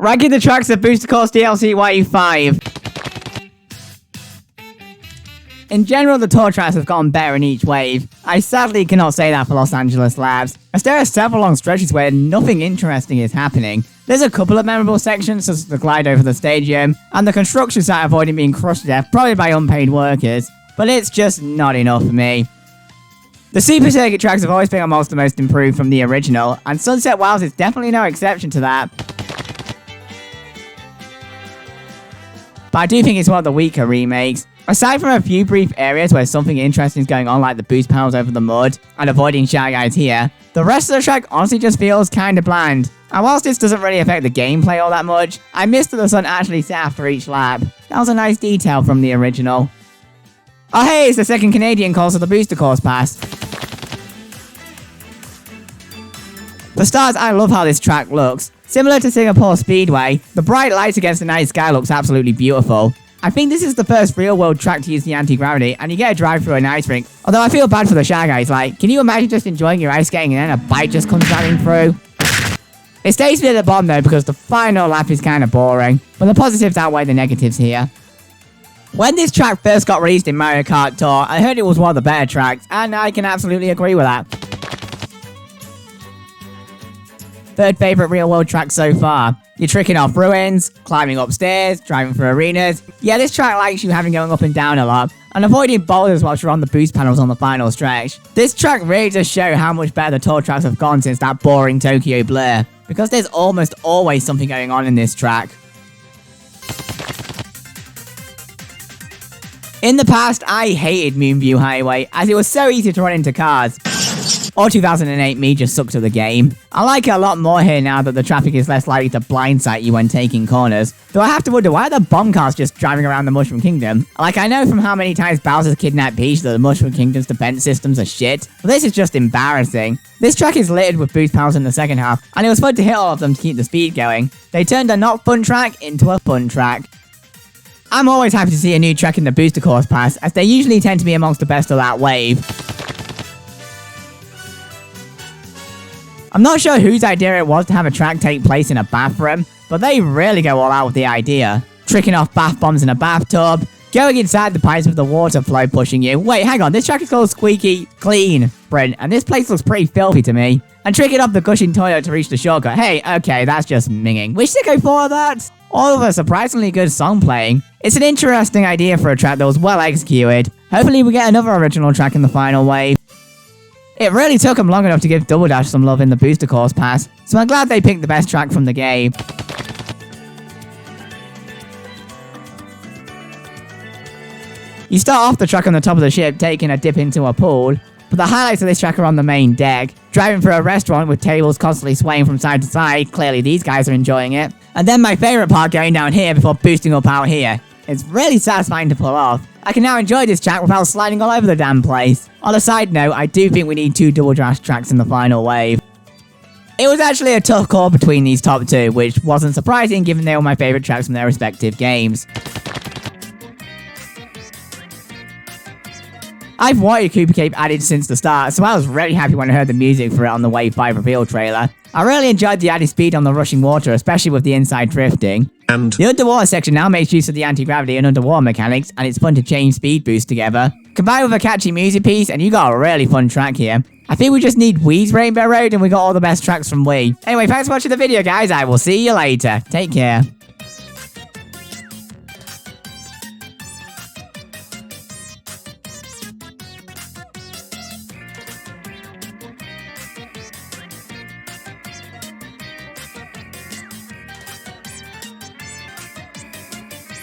Ranking the tracks of Booster Course DLC Wave 5. In general, the tour tracks have gotten better in each wave. I sadly cannot say that for Los Angeles Labs, as there are several long stretches where nothing interesting is happening. There's a couple of memorable sections, such as the glide over the stadium, and the construction site avoiding being crushed to death, probably by unpaid workers, but it's just not enough for me. The Super Circuit tracks have always been amongst the most improved from the original, and Sunset Wilds is definitely no exception to that. But I do think it's one of the weaker remakes. Aside from a few brief areas where something interesting is going on, like the boost panels over the mud and avoiding Shy Guys here, the rest of the track honestly just feels kinda bland. And whilst this doesn't really affect the gameplay all that much, I missed that the sun actually set after each lap. That was a nice detail from the original. Oh hey, it's the second Canadian course of the Booster Course Pass. For starters, I love how this track looks. Similar to Singapore Speedway, the bright lights against the night sky looks absolutely beautiful. I think this is the first real-world track to use the anti-gravity, and you get a drive through an ice rink. Although I feel bad for the Shy Guys, like, can you imagine just enjoying your ice skating and then a bike just comes driving through? It stays me at the bottom though, because the final lap is kinda boring, but the positives outweigh the negatives here. When this track first got released in Mario Kart Tour, I heard it was one of the better tracks, and I can absolutely agree with that. Third favourite real-world track so far. You're tricking off ruins, climbing upstairs, driving through arenas. Yeah, this track likes you having going up and down a lot, and avoiding boulders whilst you're on the boost panels on the final stretch. This track really does show how much better the tour tracks have gone since that boring Tokyo Blur, because there's almost always something going on in this track. In the past, I hated Moonview Highway, as it was so easy to run into cars. Or 2008 me just sucked at the game. I like it a lot more here now that the traffic is less likely to blindside you when taking corners. Though I have to wonder, why are the bomb cars just driving around the Mushroom Kingdom? Like, I know from how many times Bowser's kidnapped Peach that the Mushroom Kingdom's defense systems are shit, but this is just embarrassing. This track is littered with boost panels in the second half, and it was fun to hit all of them to keep the speed going. They turned a not fun track into a fun track. I'm always happy to see a new track in the Booster Course Pass, as they usually tend to be amongst the best of that wave. I'm not sure whose idea it was to have a track take place in a bathroom, but they really go all out with the idea. Tricking off bath bombs in a bathtub, going inside the pipes with the water flow pushing you. Wait, hang on, this track is called Squeaky Clean Sprint, and this place looks pretty filthy to me. And tricking off the gushing toilet to reach the shortcut. Hey, okay, that's just minging. Wish they could follow that. All of a surprisingly good song playing. It's an interesting idea for a track that was well executed. Hopefully we get another original track in the final wave. It really took them long enough to give Double Dash some love in the Booster Course Pass, so I'm glad they picked the best track from the game. You start off the track on the top of the ship, taking a dip into a pool, but the highlights of this track are on the main deck. Driving through a restaurant with tables constantly swaying from side to side, clearly these guys are enjoying it. And then my favourite part going down here before boosting up out here. It's really satisfying to pull off. I can now enjoy this track without sliding all over the damn place. On a side note, I do think we need 2 Double Dash tracks in the final wave. It was actually a tough call between these top 2, which wasn't surprising given they were my favourite tracks from their respective games. I've wanted Cooper Cape added since the start, so I was really happy when I heard the music for it on the Wave 5 reveal trailer. I really enjoyed the added speed on the rushing water, especially with the inside drifting. And the underwater section now makes use of the anti-gravity and underwater mechanics, and it's fun to chain speed boost together. Combined with a catchy music piece, and you got a really fun track here. I think we just need Wii's Rainbow Road, and we got all the best tracks from Wii. Anyway, thanks for watching the video, guys. I will see you later. Take care.